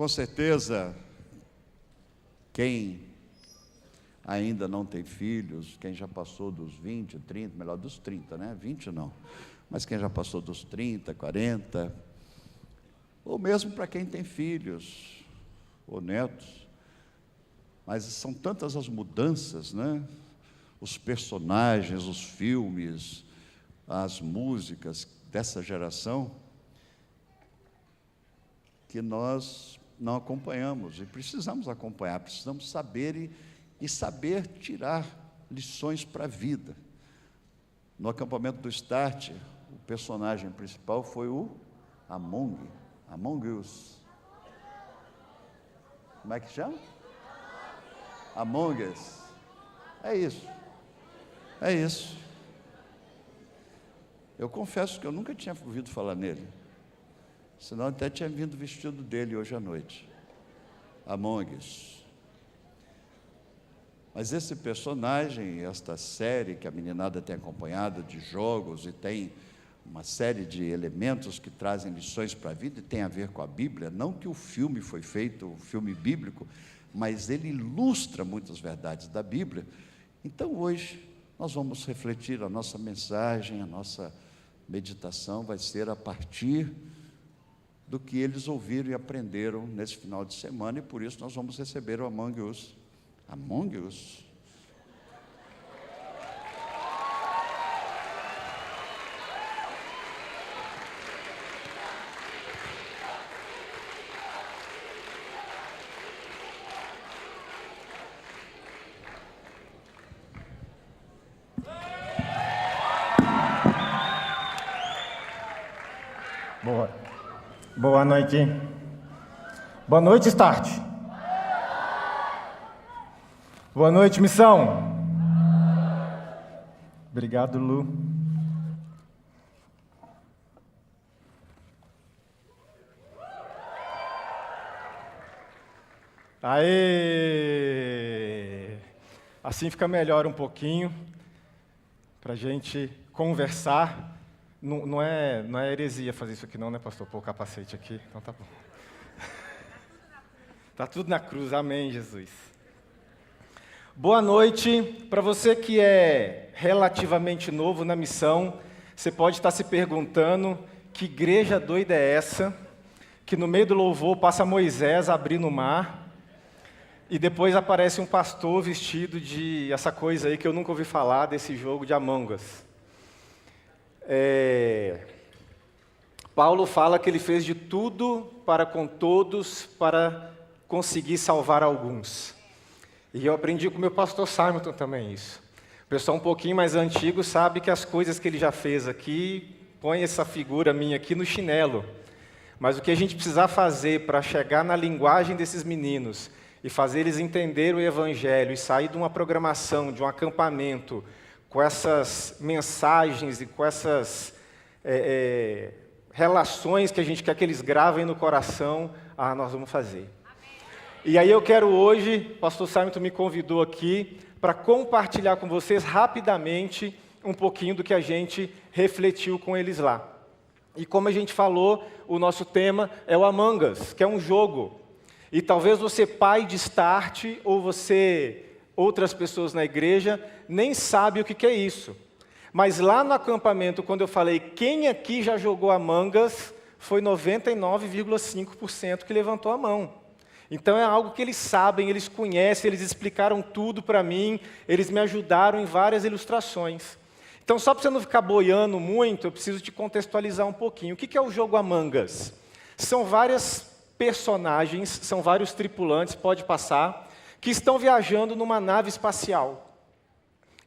Com certeza, quem ainda não tem filhos, quem já passou dos 20, 30, melhor dos 30, né? 20 não, mas quem já passou dos 30, 40, ou mesmo para quem tem filhos ou netos, mas são tantas as mudanças, né? Os personagens, os filmes, as músicas dessa geração, que nós não acompanhamos, e precisamos acompanhar, precisamos saber e saber tirar lições para a vida. No acampamento do Start, o personagem principal foi o Among Us. Como é que chama? Among Us. É isso. É isso. Eu confesso que eu nunca tinha ouvido falar nele, senão até tinha vindo vestido dele hoje à noite. Among Us. Mas esse personagem, esta série que a meninada tem acompanhado de jogos e tem uma série de elementos que trazem lições para a vida e tem a ver com a Bíblia, não que o filme foi feito, um filme bíblico, mas ele ilustra muitas verdades da Bíblia. Então hoje nós vamos refletir, a nossa mensagem, a nossa meditação vai ser a partir do que eles ouviram e aprenderam nesse final de semana, e por isso nós vamos receber o Among Us. Among Us? Boa noite. Boa noite, Start. Boa noite, missão. Obrigado, Lu. Aê! Assim fica melhor um pouquinho, para a gente conversar. Não é heresia fazer isso aqui não, né, pastor? Pôr o capacete aqui, então tá bom. Tá tudo na cruz, amém, Jesus. Boa noite. Para você que é relativamente novo na missão, você pode estar se perguntando que igreja doida é essa, que no meio do louvor passa Moisés abrindo o mar, e depois aparece um pastor vestido de essa coisa aí que eu nunca ouvi falar, desse jogo de Among Us. Paulo fala que ele fez de tudo para com todos, para conseguir salvar alguns. E eu aprendi com o meu pastor Simon também isso. O pessoal um pouquinho mais antigo sabe que as coisas que ele já fez aqui, põe essa figura minha aqui no chinelo. Mas o que a gente precisa fazer para chegar na linguagem desses meninos e fazer eles entenderem o Evangelho e sair de uma programação, de um acampamento, com essas mensagens e com essas relações que a gente quer que eles gravem no coração, nós vamos fazer. E aí eu quero hoje, o pastor Simon me convidou aqui, para compartilhar com vocês rapidamente um pouquinho do que a gente refletiu com eles lá. E como a gente falou, o nosso tema é o Among Us, que é um jogo. E talvez você, pai de Start, ou você, outras pessoas na igreja, nem sabe o que é isso. Mas lá no acampamento, quando eu falei, quem aqui já jogou Among Us, foi 99,5% que levantou a mão. Então é algo que eles sabem, eles conhecem, eles explicaram tudo para mim, eles me ajudaram em várias ilustrações. Então só para você não ficar boiando muito, eu preciso te contextualizar um pouquinho. O que é o jogo Among Us? São várias personagens, são vários tripulantes, pode passar, que estão viajando numa nave espacial.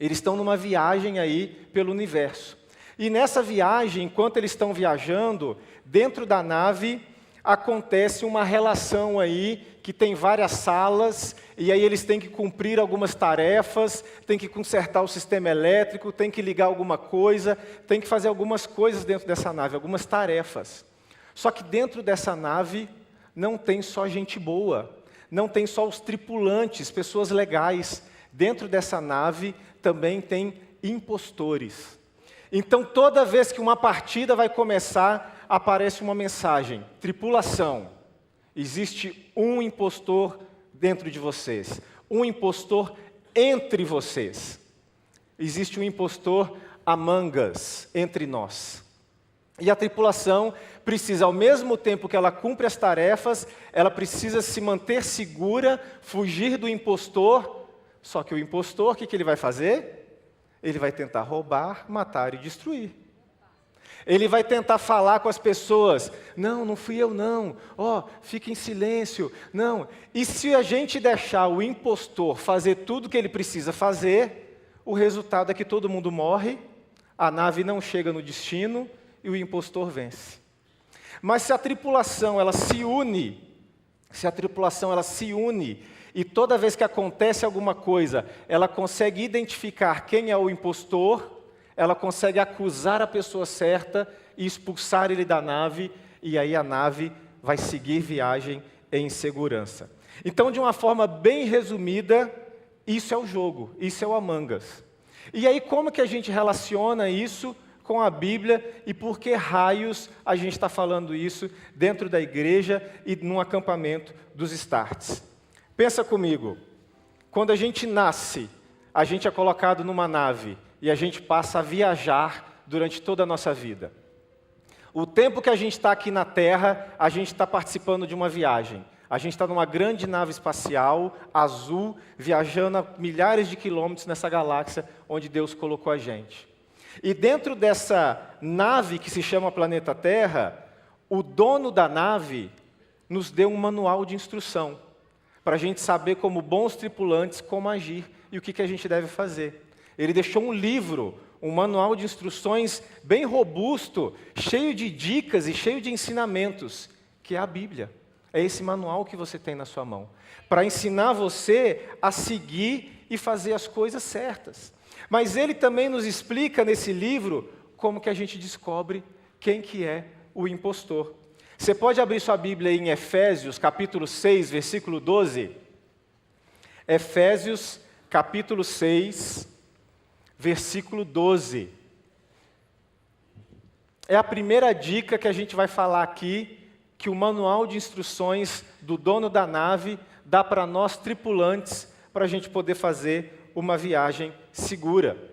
Eles estão numa viagem aí pelo universo. E nessa viagem, enquanto eles estão viajando, dentro da nave acontece uma relação aí que tem várias salas, e aí eles têm que cumprir algumas tarefas, têm que consertar o sistema elétrico, têm que ligar alguma coisa, têm que fazer algumas coisas dentro dessa nave, algumas tarefas. Só que dentro dessa nave não tem só gente boa, não tem só os tripulantes, pessoas legais. Dentro dessa nave também tem impostores. Então, toda vez que uma partida vai começar, aparece uma mensagem: tripulação, Existe um impostor dentro de vocês, um impostor entre vocês. Existe um impostor among us, entre nós. E a tripulação precisa, ao mesmo tempo que ela cumpre as tarefas, ela precisa se manter segura, fugir do impostor. Só que o impostor, o que ele vai fazer? Ele vai tentar roubar, matar e destruir. Ele vai tentar falar com as pessoas, não fui eu não, fique em silêncio, não. E se a gente deixar o impostor fazer tudo o que ele precisa fazer, o resultado é que todo mundo morre, a nave não chega no destino e o impostor vence. Mas se a tripulação ela se une, e toda vez que acontece alguma coisa, ela consegue identificar quem é o impostor, ela consegue acusar a pessoa certa e expulsar ele da nave, e aí a nave vai seguir viagem em segurança. Então, de uma forma bem resumida, isso é o jogo, isso é o Among Us. E aí, como que a gente relaciona isso com a Bíblia e por que raios a gente está falando isso dentro da igreja e num acampamento dos Starts? Pensa comigo, quando a gente nasce, a gente é colocado numa nave e a gente passa a viajar durante toda a nossa vida. O tempo que a gente está aqui na Terra, a gente está participando de uma viagem. A gente está numa grande nave espacial, azul, viajando a milhares de quilômetros nessa galáxia onde Deus colocou a gente. E dentro dessa nave que se chama planeta Terra, o dono da nave nos deu um manual de instrução, para a gente saber como bons tripulantes como agir e o que a gente deve fazer. Ele deixou um livro, um manual de instruções bem robusto, cheio de dicas e cheio de ensinamentos, que é a Bíblia. É esse manual que você tem na sua mão, para ensinar você a seguir e fazer as coisas certas. Mas ele também nos explica nesse livro como que a gente descobre quem que é o impostor. Você pode abrir sua Bíblia em Efésios, capítulo 6, versículo 12. Efésios, capítulo 6, versículo 12. É a primeira dica que a gente vai falar aqui, que o manual de instruções do dono da nave dá para nós tripulantes, para a gente poder fazer uma viagem segura.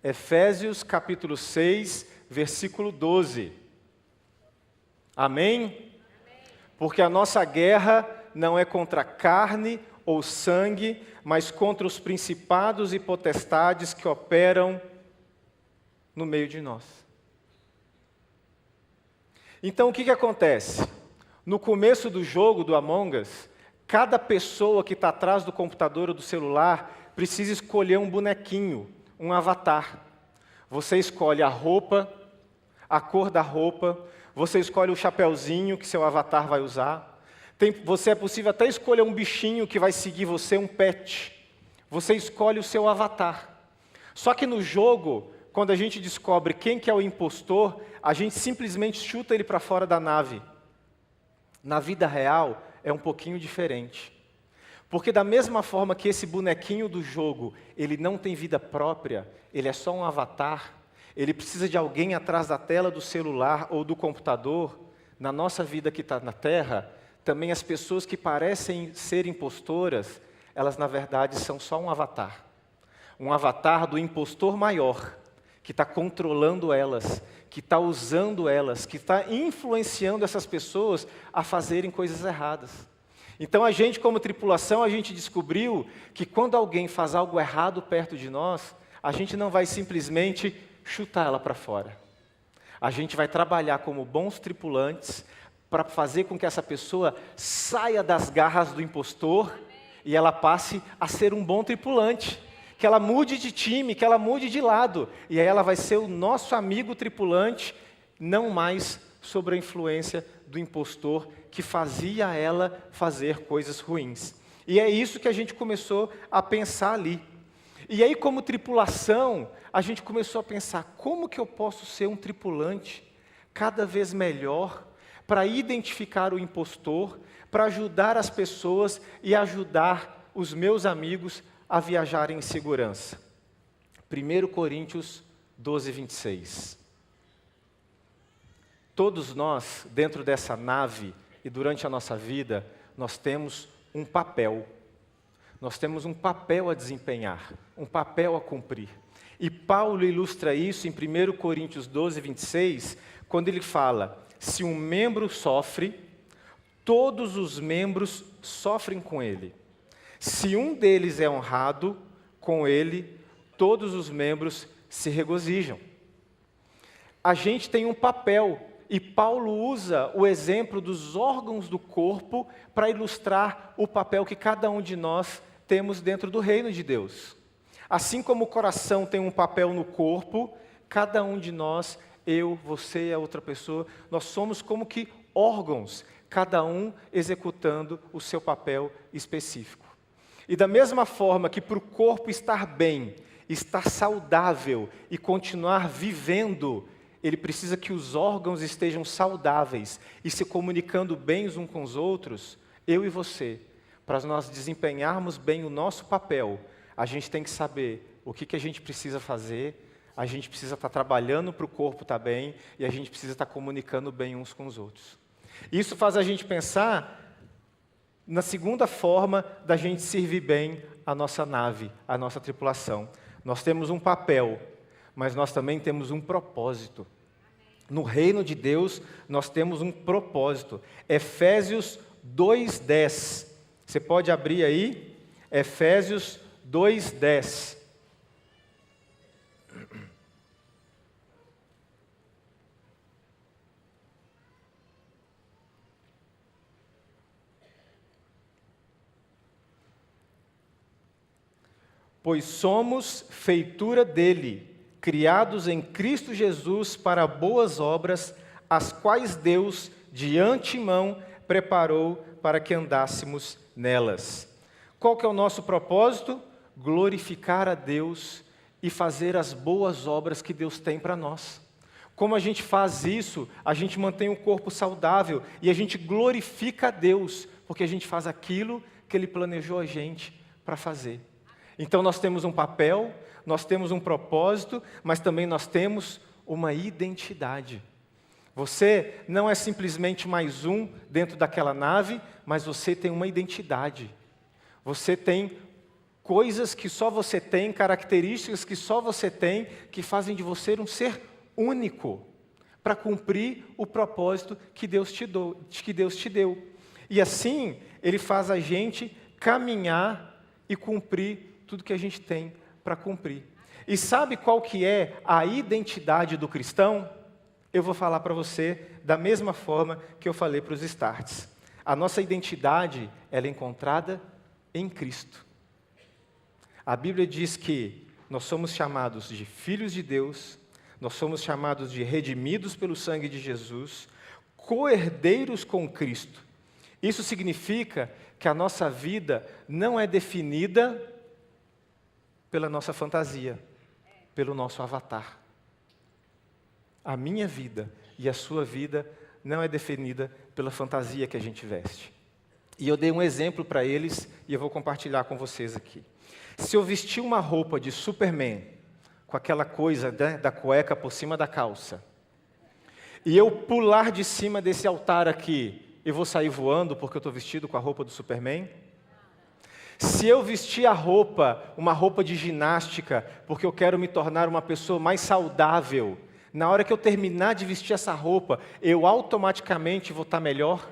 Efésios capítulo 6, versículo 12. Amém? Porque a nossa guerra não é contra carne ou sangue, mas contra os principados e potestades que operam no meio de nós. Então, o que acontece? No começo do jogo do Among Us, cada pessoa que está atrás do computador ou do celular precisa escolher um bonequinho, um avatar. Você escolhe a roupa, a cor da roupa, você escolhe o chapeuzinho que seu avatar vai usar. Você é possível até escolher um bichinho que vai seguir você, um pet. Você escolhe o seu avatar. Só que no jogo, quando a gente descobre quem que é o impostor, a gente simplesmente chuta ele para fora da nave. Na vida real, é um pouquinho diferente. Porque da mesma forma que esse bonequinho do jogo, ele não tem vida própria, ele é só um avatar, ele precisa de alguém atrás da tela do celular ou do computador, na nossa vida que está na Terra, também as pessoas que parecem ser impostoras, elas na verdade são só um avatar. Um avatar do impostor maior, que está controlando elas, que está usando elas, que está influenciando essas pessoas a fazerem coisas erradas. Então a gente, como tripulação, a gente descobriu que quando alguém faz algo errado perto de nós, a gente não vai simplesmente chutar ela para fora. A gente vai trabalhar como bons tripulantes para fazer com que essa pessoa saia das garras do impostor e ela passe a ser um bom tripulante. Que ela mude de time, que ela mude de lado. E aí ela vai ser o nosso amigo tripulante, não mais sob a influência do impostor que fazia ela fazer coisas ruins. E é isso que a gente começou a pensar ali. E aí, como tripulação, a gente começou a pensar, como que eu posso ser um tripulante cada vez melhor para identificar o impostor, para ajudar as pessoas e ajudar os meus amigos a viajarem em segurança. 1 Coríntios 12, 26. Todos nós, dentro dessa nave e durante a nossa vida, nós temos um papel. Nós temos um papel a desempenhar, um papel a cumprir. E Paulo ilustra isso em 1 Coríntios 12, 26, quando ele fala: se um membro sofre, todos os membros sofrem com ele. Se um deles é honrado, com ele, todos os membros se regozijam. A gente tem um papel, e Paulo usa o exemplo dos órgãos do corpo para ilustrar o papel que cada um de nós temos dentro do reino de Deus. Assim como o coração tem um papel no corpo, cada um de nós, eu, você e a outra pessoa, nós somos como que órgãos, cada um executando o seu papel específico. E da mesma forma que para o corpo estar bem, estar saudável e continuar vivendo, ele precisa que os órgãos estejam saudáveis e se comunicando bem uns com os outros, eu e você, para nós desempenharmos bem o nosso papel, a gente tem que saber o que a gente precisa fazer, a gente precisa estar trabalhando para o corpo estar bem e a gente precisa estar comunicando bem uns com os outros. Isso faz a gente pensar na segunda forma da gente servir bem a nossa nave, a nossa tripulação. Nós temos um papel, mas nós também temos um propósito. No reino de Deus, nós temos um propósito. Efésios 2:10. Você pode abrir aí? Efésios 2:10. Pois somos feitura dele, criados em Cristo Jesus para boas obras, as quais Deus, de antemão, preparou para que andássemos nelas. Qual que é o nosso propósito? Glorificar a Deus e fazer as boas obras que Deus tem para nós. Como a gente faz isso, a gente mantém um corpo saudável e a gente glorifica a Deus, porque a gente faz aquilo que Ele planejou a gente para fazer. Então nós temos um papel, nós temos um propósito, mas também nós temos uma identidade. Você não é simplesmente mais um dentro daquela nave, mas você tem uma identidade. Você tem coisas que só você tem, características que só você tem, que fazem de você um ser único, para cumprir o propósito que Deus te deu. E assim, Ele faz a gente caminhar e cumprir tudo que a gente tem para cumprir. E sabe qual que é a identidade do cristão? Eu vou falar para você da mesma forma que eu falei para os starts. A nossa identidade, ela é encontrada em Cristo. A Bíblia diz que nós somos chamados de filhos de Deus, nós somos chamados de redimidos pelo sangue de Jesus, co-herdeiros com Cristo. Isso significa que a nossa vida não é definida pela nossa fantasia, pelo nosso avatar. A minha vida e a sua vida não é definida pela fantasia que a gente veste. E eu dei um exemplo para eles e eu vou compartilhar com vocês aqui. Se eu vestir uma roupa de Superman, com aquela coisa da cueca por cima da calça, e eu pular de cima desse altar aqui, eu vou sair voando porque eu estou vestido com a roupa do Superman? Se eu vestir uma roupa de ginástica, porque eu quero me tornar uma pessoa mais saudável, na hora que eu terminar de vestir essa roupa, eu automaticamente vou estar melhor?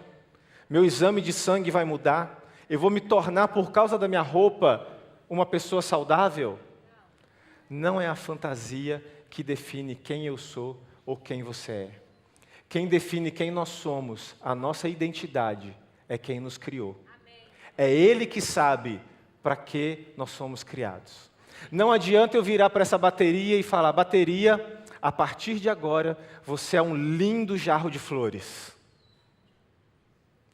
Meu exame de sangue vai mudar? Eu vou me tornar, por causa da minha roupa, uma pessoa saudável? Não é a fantasia que define quem eu sou ou quem você é. Quem define quem nós somos, a nossa identidade, é quem nos criou. É Ele que sabe para que nós somos criados. Não adianta eu virar para essa bateria e falar: bateria, a partir de agora, você é um lindo jarro de flores.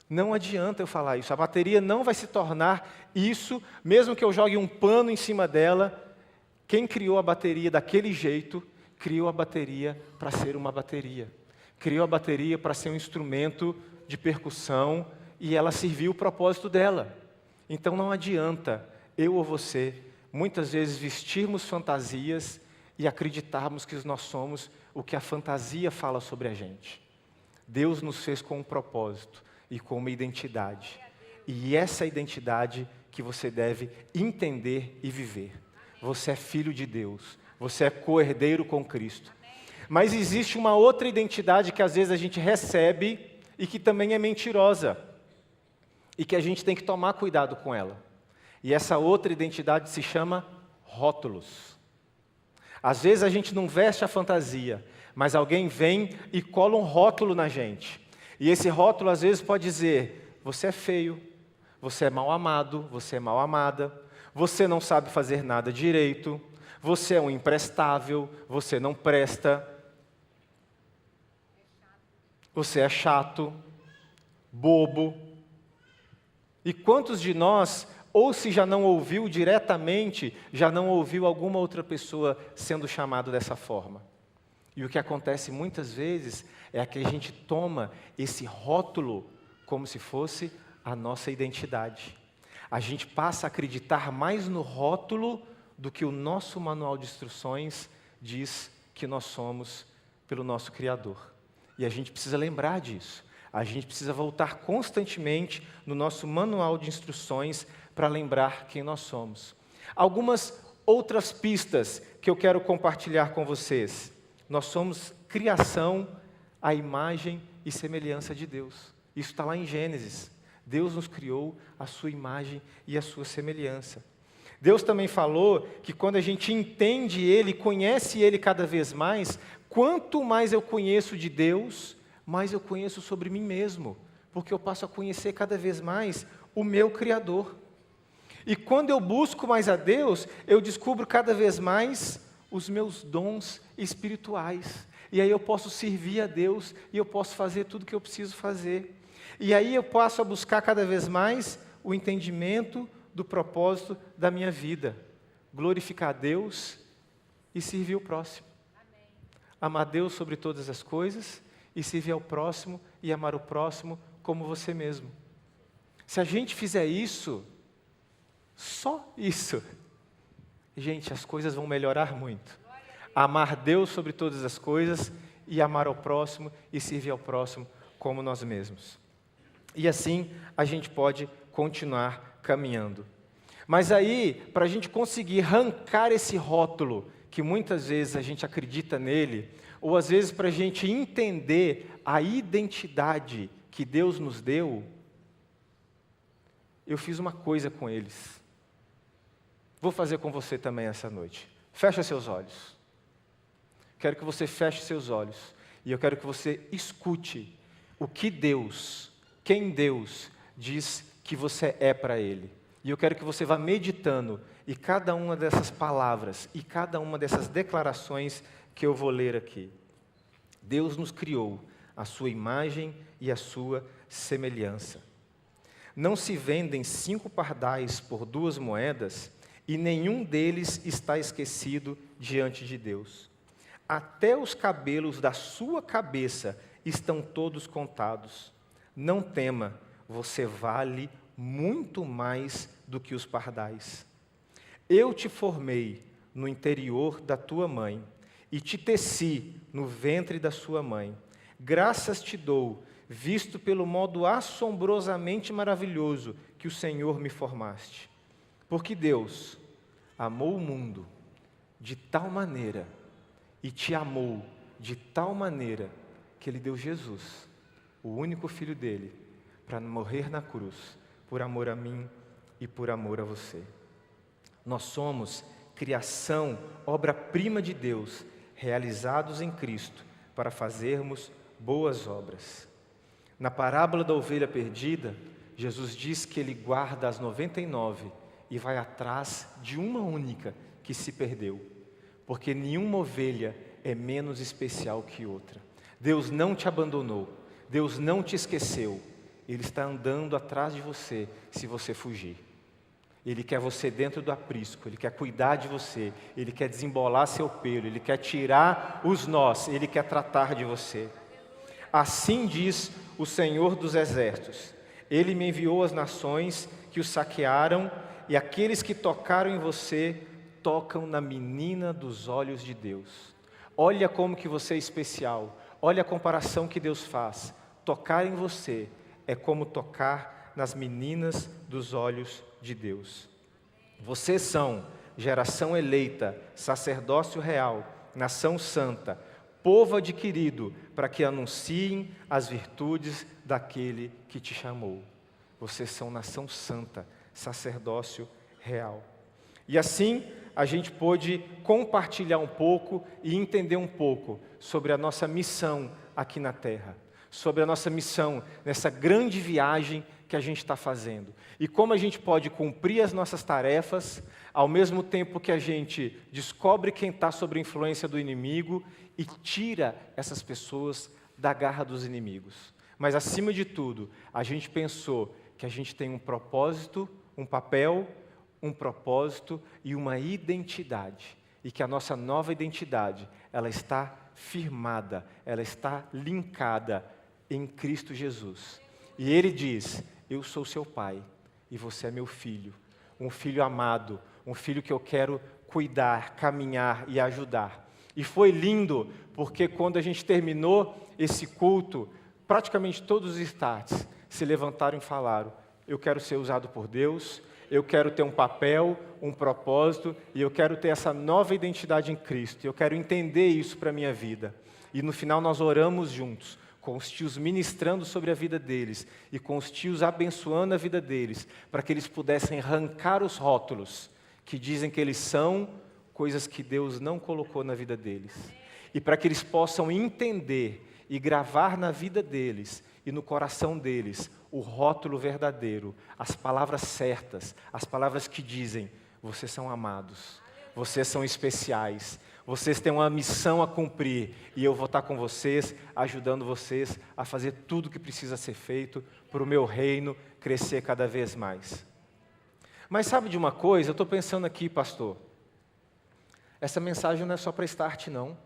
Não adianta eu falar isso. A bateria não vai se tornar isso, mesmo que eu jogue um pano em cima dela. Quem criou a bateria daquele jeito, criou a bateria para ser uma bateria. Criou a bateria para ser um instrumento de percussão, e ela serviu o propósito dela. Então não adianta eu ou você, muitas vezes, vestirmos fantasias e acreditarmos que nós somos o que a fantasia fala sobre a gente. Deus nos fez com um propósito e com uma identidade. E essa identidade que você deve entender e viver. Você é filho de Deus, você é co-herdeiro com Cristo. Mas existe uma outra identidade que às vezes a gente recebe e que também é mentirosa. E que a gente tem que tomar cuidado com ela. E essa outra identidade se chama rótulos. Às vezes a gente não veste a fantasia, mas alguém vem e cola um rótulo na gente. E esse rótulo às vezes pode dizer, você é feio, você é mal amado, você é mal amada, você não sabe fazer nada direito, você é um imprestável, você não presta, você é chato, bobo. E quantos de nós, ou se já não ouviu diretamente, já não ouviu alguma outra pessoa sendo chamado dessa forma? E o que acontece muitas vezes é que a gente toma esse rótulo como se fosse a nossa identidade. A gente passa a acreditar mais no rótulo do que o nosso manual de instruções diz que nós somos pelo nosso Criador. E a gente precisa lembrar disso. A gente precisa voltar constantemente no nosso manual de instruções para lembrar quem nós somos. Algumas outras pistas que eu quero compartilhar com vocês. Nós somos criação à imagem e semelhança de Deus. Isso está lá em Gênesis. Deus nos criou à sua imagem e à sua semelhança. Deus também falou que quando a gente entende Ele, conhece Ele cada vez mais, quanto mais eu conheço de Deus, mais eu conheço sobre mim mesmo, porque eu passo a conhecer cada vez mais o meu Criador. E quando eu busco mais a Deus, eu descubro cada vez mais os meus dons espirituais. E aí eu posso servir a Deus e eu posso fazer tudo o que eu preciso fazer. E aí eu passo a buscar cada vez mais o entendimento do propósito da minha vida. Glorificar a Deus e servir o próximo. Amém. Amar Deus sobre todas as coisas e servir ao próximo e amar o próximo como você mesmo. Se a gente fizer isso, só isso, gente, as coisas vão melhorar muito. Amar Deus sobre todas as coisas e amar ao próximo e servir ao próximo como nós mesmos. E assim a gente pode continuar caminhando. Mas aí, para a gente conseguir arrancar esse rótulo, que muitas vezes a gente acredita nele, ou às vezes para a gente entender a identidade que Deus nos deu, eu fiz uma coisa com eles. Vou fazer com você também essa noite. Fecha seus olhos. Quero que você feche seus olhos. E eu quero que você escute o que Deus, quem Deus diz que você é para Ele. E eu quero que você vá meditando em cada uma dessas palavras e cada uma dessas declarações que eu vou ler aqui. Deus nos criou à sua imagem e à sua semelhança. Não se vendem 5 pardais por 2 moedas, e nenhum deles está esquecido diante de Deus. Até os cabelos da sua cabeça estão todos contados. Não tema, você vale muito mais do que os pardais. Eu te formei no interior da tua mãe e te teci no ventre da sua mãe. Graças te dou, visto pelo modo assombrosamente maravilhoso que o Senhor me formaste. Porque Deus amou o mundo de tal maneira e te amou de tal maneira que Ele deu Jesus, o único Filho dEle, para morrer na cruz, por amor a mim e por amor a você. Nós somos criação, obra-prima de Deus, realizados em Cristo, para fazermos boas obras. Na parábola da ovelha perdida, Jesus diz que Ele guarda as 99 e vai atrás de uma única que se perdeu, porque nenhuma ovelha é menos especial que outra. Deus não te abandonou, Deus não te esqueceu, Ele está andando atrás de você se você fugir. Ele quer você dentro do aprisco, Ele quer cuidar de você, Ele quer desembolar seu pelo, Ele quer tirar os nós, Ele quer tratar de você. Assim diz o Senhor dos Exércitos: Ele me enviou às nações que o saquearam, e aqueles que tocaram em você, tocam na menina dos olhos de Deus. Olha como que você é especial, olha a comparação que Deus faz. Tocar em você é como tocar nas meninas dos olhos de Deus. Vocês são geração eleita, sacerdócio real, nação santa, povo adquirido, para que anunciem as virtudes daquele que te chamou. Vocês são nação santa, sacerdócio real. E assim, a gente pôde compartilhar um pouco e entender um pouco sobre a nossa missão aqui na Terra, sobre a nossa missão nessa grande viagem que a gente está fazendo. E como a gente pode cumprir as nossas tarefas, ao mesmo tempo que a gente descobre quem está sob a influência do inimigo e tira essas pessoas da garra dos inimigos. Mas, acima de tudo, a gente pensou que a gente tem um propósito, um papel, um propósito e uma identidade. E que a nossa nova identidade, ela está firmada, ela está linkada em Cristo Jesus. E Ele diz, eu sou seu pai e você é meu filho. Um filho amado, um filho que eu quero cuidar, caminhar e ajudar. E foi lindo, porque quando a gente terminou esse culto, praticamente todos os starts se levantaram e falaram, eu quero ser usado por Deus, eu quero ter um papel, um propósito, e eu quero ter essa nova identidade em Cristo, eu quero entender isso para a minha vida. E no final nós oramos juntos, com os tios ministrando sobre a vida deles, e com os tios abençoando a vida deles, para que eles pudessem arrancar os rótulos, que dizem que eles são coisas que Deus não colocou na vida deles. E para que eles possam entender e gravar na vida deles e no coração deles o rótulo verdadeiro, as palavras certas, as palavras que dizem, vocês são amados, vocês são especiais, vocês têm uma missão a cumprir e eu vou estar com vocês, ajudando vocês a fazer tudo o que precisa ser feito para o meu reino crescer cada vez mais. Mas sabe de uma coisa? Eu estou pensando aqui, pastor, essa mensagem não é só para Start, não.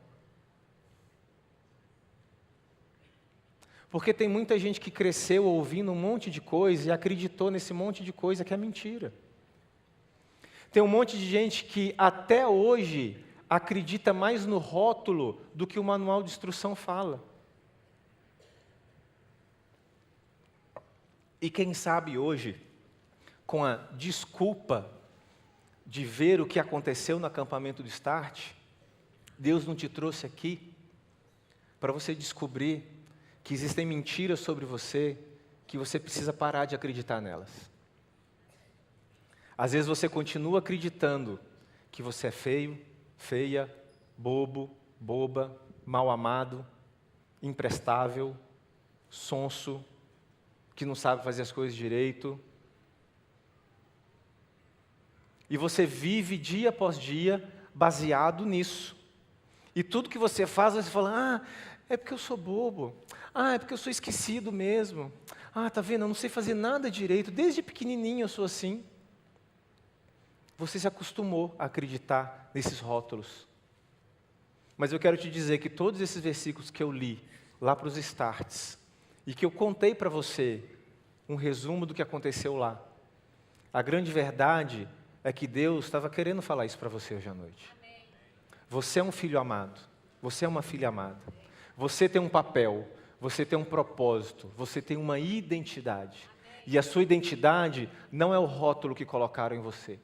Porque tem muita gente que cresceu ouvindo um monte de coisa e acreditou nesse monte de coisa que é mentira. Tem um monte de gente que até hoje acredita mais no rótulo do que o manual de instrução fala. E quem sabe hoje, com a desculpa de ver o que aconteceu no acampamento do Start, Deus não te trouxe aqui para você descobrir que existem mentiras sobre você, que você precisa parar de acreditar nelas. Às vezes você continua acreditando que você é feio, feia, bobo, boba, mal amado, imprestável, sonso, que não sabe fazer as coisas direito. E você vive dia após dia baseado nisso. E tudo que você faz, você fala, é porque eu sou bobo. É porque eu sou esquecido mesmo. Tá vendo, eu não sei fazer nada direito. Desde pequenininho eu sou assim. Você se acostumou a acreditar nesses rótulos. Mas eu quero te dizer que todos esses versículos que eu li, lá para os starts, e que eu contei para você, um resumo do que aconteceu lá, a grande verdade é que Deus estava querendo falar isso para você hoje à noite. Você é um filho amado. Você é uma filha amada. Você tem um papel, você tem um propósito, você tem uma identidade. E a sua identidade não é o rótulo que colocaram em você.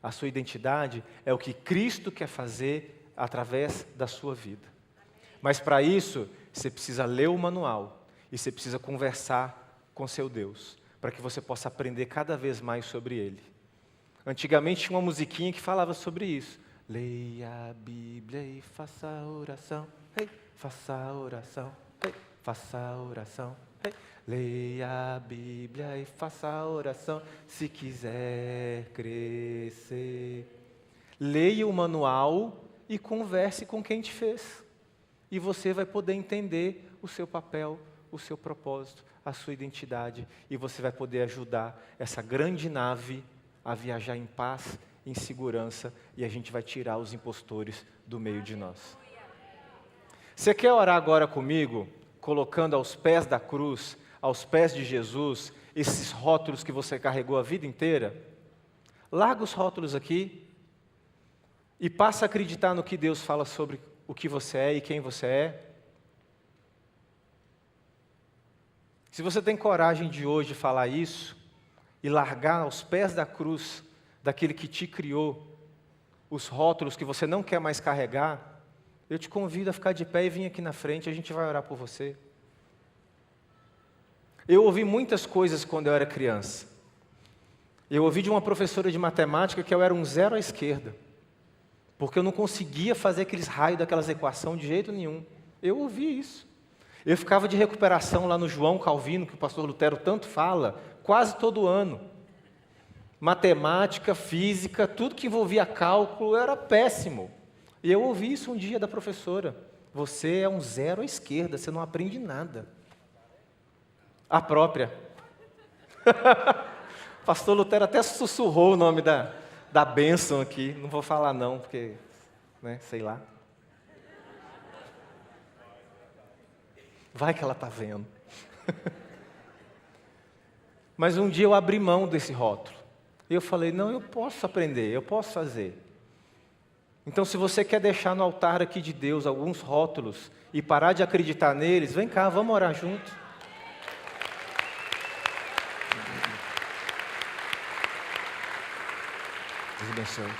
A sua identidade é o que Cristo quer fazer através da sua vida. Mas para isso, você precisa ler o manual e você precisa conversar com seu Deus, para que você possa aprender cada vez mais sobre Ele. Antigamente tinha uma musiquinha que falava sobre isso. Leia a Bíblia e faça a oração. Hey, faça a oração. Hey, faça a oração. Hey. Leia a Bíblia e faça a oração se quiser crescer. Leia o manual e converse com quem te fez. E você vai poder entender o seu papel, o seu propósito, a sua identidade. E você vai poder ajudar essa grande nave a viajar em paz, em segurança, e a gente vai tirar os impostores do meio de nós. Você quer orar agora comigo, colocando aos pés da cruz, aos pés de Jesus, esses rótulos que você carregou a vida inteira? Larga os rótulos aqui e passa a acreditar no que Deus fala sobre o que você é e quem você é. Se você tem coragem de hoje falar isso e largar aos pés da cruz daquele que te criou os rótulos que você não quer mais carregar, eu te convido a ficar de pé e vir aqui na frente, a gente vai orar por você. Eu ouvi muitas coisas quando eu era criança. Eu ouvi de uma professora de matemática que eu era um 0 à esquerda, porque eu não conseguia fazer aqueles raios daquelas equações de jeito nenhum. Eu ouvi isso. Eu ficava de recuperação lá no João Calvino, que o pastor Lutero tanto fala, quase todo ano. Matemática, física, tudo que envolvia cálculo, eu era péssimo. E eu ouvi isso um dia da professora. Você é um 0 à esquerda, você não aprende nada. A própria. Pastor Lutero até sussurrou o nome da bênção aqui. Não vou falar não, porque, sei lá. Vai que ela está vendo. Mas um dia eu abri mão desse rótulo. E eu falei, não, eu posso aprender, eu posso fazer. Então, se você quer deixar no altar aqui de Deus alguns rótulos e parar de acreditar neles, vem cá, vamos orar junto. Deus abençoe.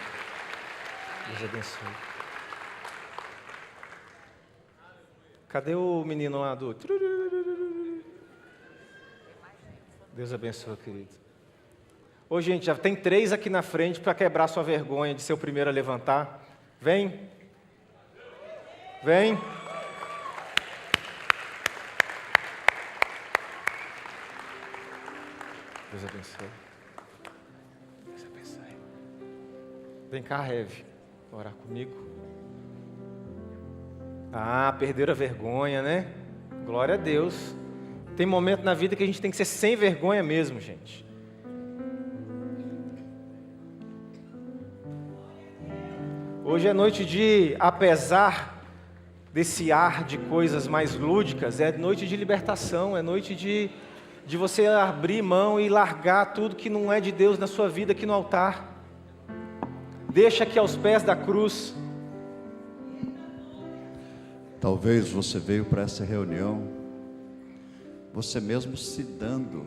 Deus abençoe. Cadê o menino lá do... Deus abençoe, querido. Ô, gente, já tem 3 aqui na frente para quebrar sua vergonha de ser o primeiro a levantar. Vem. Vem. Deus abençoe. Deus abençoe. Vem cá, Reve, orar comigo. Ah, perderam a vergonha, né? Glória a Deus. Tem momento na vida que a gente tem que ser sem vergonha mesmo, gente. Hoje é noite de, apesar desse ar de coisas mais lúdicas, é noite de libertação, é noite de você abrir mão e largar tudo que não é de Deus na sua vida aqui no altar. Deixa aqui aos pés da cruz. Talvez você veio para essa reunião, você mesmo se dando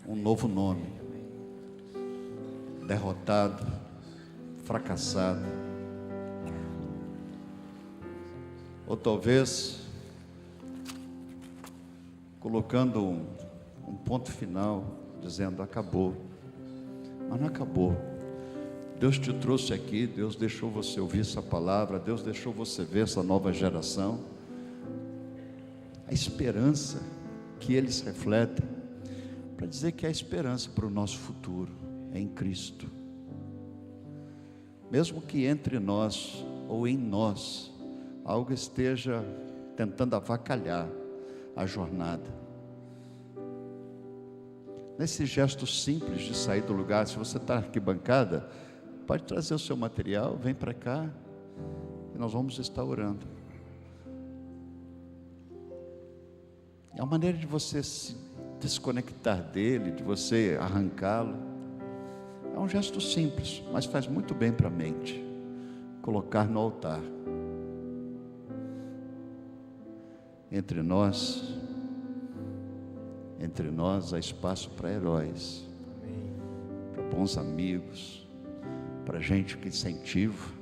um novo nome, derrotado, fracassado, ou talvez colocando um ponto final, dizendo acabou, mas não acabou. Deus te trouxe aqui, Deus deixou você ouvir essa palavra, Deus deixou você ver essa nova geração, a esperança que eles refletem, para dizer que a esperança para o nosso futuro é em Cristo. Mesmo que entre nós ou em nós algo esteja tentando avacalhar a jornada, nesse gesto simples de sair do lugar, se você está na arquibancada, pode trazer o seu material, vem para cá e nós vamos estar orando. É uma maneira de você se desconectar dele, de você arrancá-lo. É um gesto simples, mas faz muito bem para a mente. Colocar no altar. Entre nós há espaço para heróis, para bons amigos, para gente que incentiva.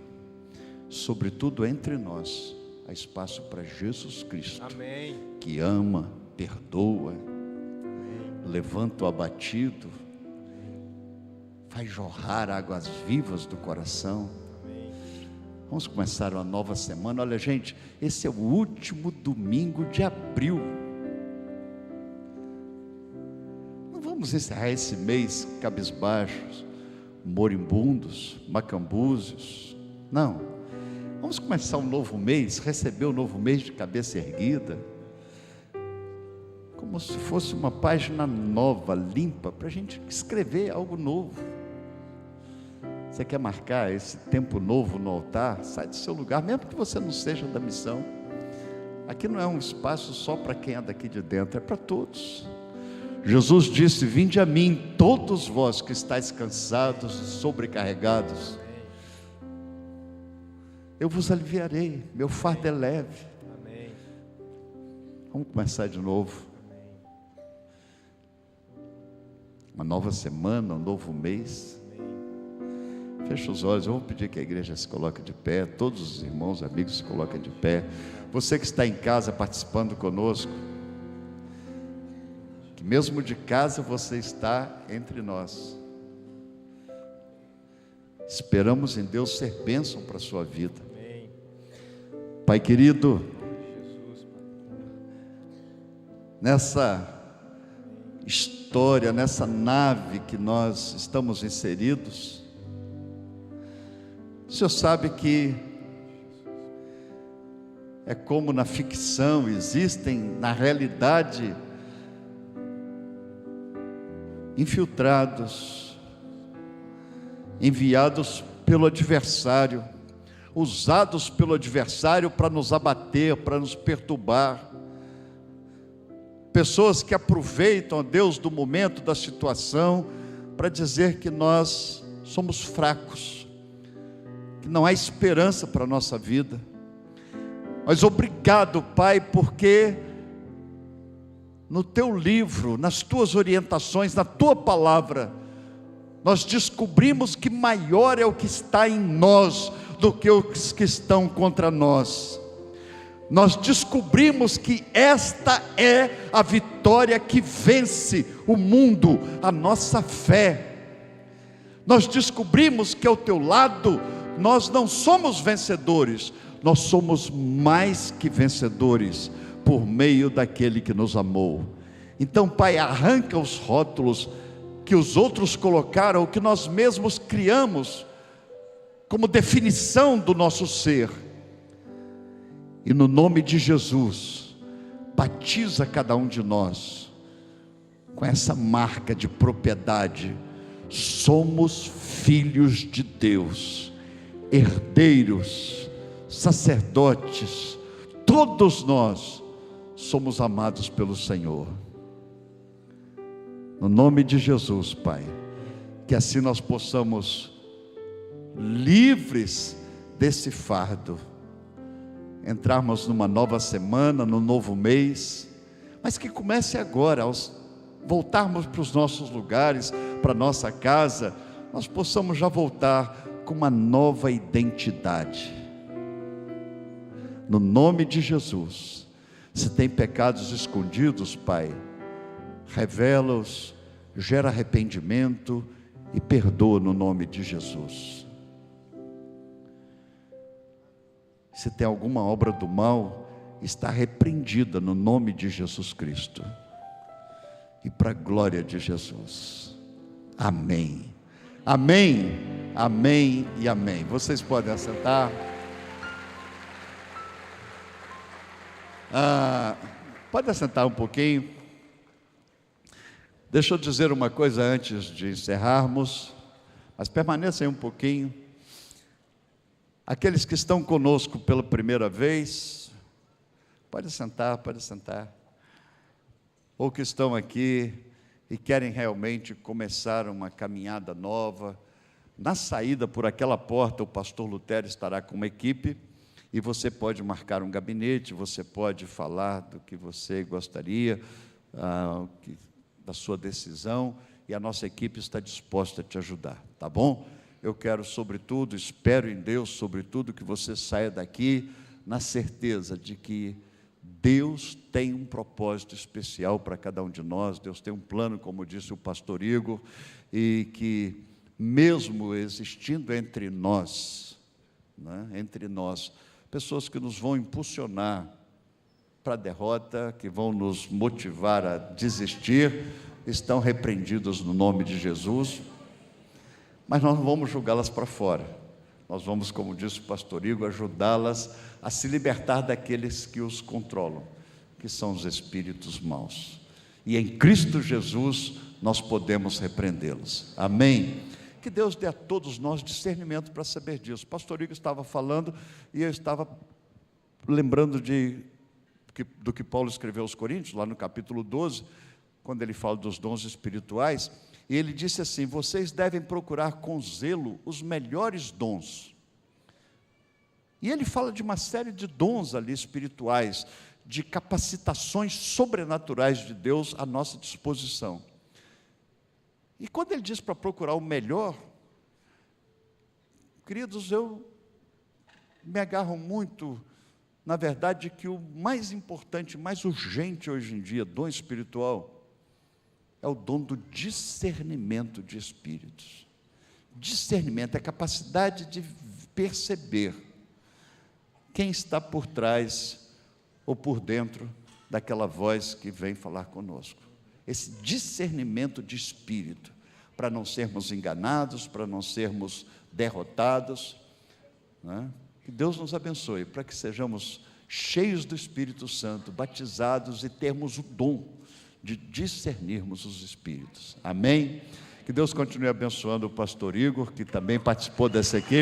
Sobretudo entre nós há espaço para Jesus Cristo. Amém. Que ama, perdoa, levanta o abatido, faz jorrar águas vivas do coração. Vamos começar uma nova semana. Olha, gente, esse é o último domingo de abril. Não vamos encerrar esse mês cabisbaixos, moribundos, macambúzios. Não. Vamos começar um novo mês, receber o novo mês de cabeça erguida, como se fosse uma página nova, limpa, para a gente escrever algo novo. Você quer marcar esse tempo novo no altar? Sai do seu lugar, mesmo que você não seja da missão. Aqui não é um espaço só para quem é daqui de dentro, é para todos. Jesus disse: vinde a mim, todos vós que estáis cansados e sobrecarregados, eu vos aliviarei, meu fardo é leve. Amém. Vamos começar de novo. Uma nova semana, um novo mês. Feche os olhos, eu vou pedir que a igreja se coloque de pé, todos os irmãos, amigos se coloquem de pé. Você que está em casa participando conosco, que mesmo de casa você está entre nós. Esperamos em Deus ser bênção para a sua vida. Pai querido, nessa história, nessa nave que nós estamos inseridos, o Senhor sabe que é como na ficção, existem na realidade infiltrados, enviados pelo adversário, usados pelo adversário para nos abater, para nos perturbar. Pessoas que aproveitam, ó Deus, do momento, da situação, para dizer que nós somos fracos, que não há esperança para a nossa vida. Mas obrigado, Pai, porque no Teu livro, nas Tuas orientações, na Tua palavra, nós descobrimos que maior é o que está em nós do que os que estão contra nós. Nós descobrimos que esta é a vitória que vence o mundo, a nossa fé. Nós descobrimos que ao Teu lado nós não somos vencedores, nós somos mais que vencedores por meio daquele que nos amou. Então, Pai, arranca os rótulos que os outros colocaram, o que nós mesmos criamos como definição do nosso ser. E no nome de Jesus, batiza cada um de nós com essa marca de propriedade. Somos filhos de Deus, herdeiros, sacerdotes, todos nós somos amados pelo Senhor. No nome de Jesus, Pai, que assim nós possamos, livres desse fardo, entrarmos numa nova semana, num novo mês, mas que comece agora, ao voltarmos para os nossos lugares, para a nossa casa, nós possamos já voltar com uma nova identidade. No nome de Jesus. Se tem pecados escondidos, Pai, revela-os, gera arrependimento e perdoa no nome de Jesus. Se tem alguma obra do mal, está repreendida no nome de Jesus Cristo. E para a glória de Jesus. Amém. Amém. Amém e amém. Vocês podem assentar. Pode assentar um pouquinho. Deixa eu dizer uma coisa antes de encerrarmos, mas permaneça aí um pouquinho. Aqueles que estão conosco pela primeira vez, pode sentar, ou que estão aqui e querem realmente começar uma caminhada nova, na saída por aquela porta o pastor Lutério estará com uma equipe, e você pode marcar um gabinete, você pode falar do que você gostaria, da sua decisão, e a nossa equipe está disposta a te ajudar, tá bom? Eu quero, sobretudo, espero em Deus, sobretudo, que você saia daqui na certeza de que Deus tem um propósito especial para cada um de nós. Deus tem um plano, como disse o pastor Igor, e que mesmo existindo entre nós, pessoas que nos vão impulsionar para a derrota, que vão nos motivar a desistir, estão repreendidas no nome de Jesus. Mas nós não vamos julgá-las para fora, nós vamos, como disse o pastor Igor, ajudá-las a se libertar daqueles que os controlam, que são os espíritos maus, e em Cristo Jesus nós podemos repreendê-los, amém? Que Deus dê a todos nós discernimento para saber disso. O pastor Igor estava falando, e eu estava lembrando do que Paulo escreveu aos Coríntios, lá no capítulo 12, quando ele fala dos dons espirituais, e ele disse assim: vocês devem procurar com zelo os melhores dons. E ele fala de uma série de dons ali espirituais, de capacitações sobrenaturais de Deus à nossa disposição. E quando ele diz para procurar o melhor, queridos, eu me agarro muito, na verdade, que o mais importante, mais urgente hoje em dia, dom espiritual, é o dom do discernimento de espíritos. Discernimento é a capacidade de perceber quem está por trás ou por dentro daquela voz que vem falar conosco. Esse discernimento de espírito, para não sermos enganados, para não sermos derrotados, né? Que Deus nos abençoe, para que sejamos cheios do Espírito Santo, batizados e termos o dom de discernirmos os espíritos. Amém? Que Deus continue abençoando o pastor Igor, que também participou dessa equipe.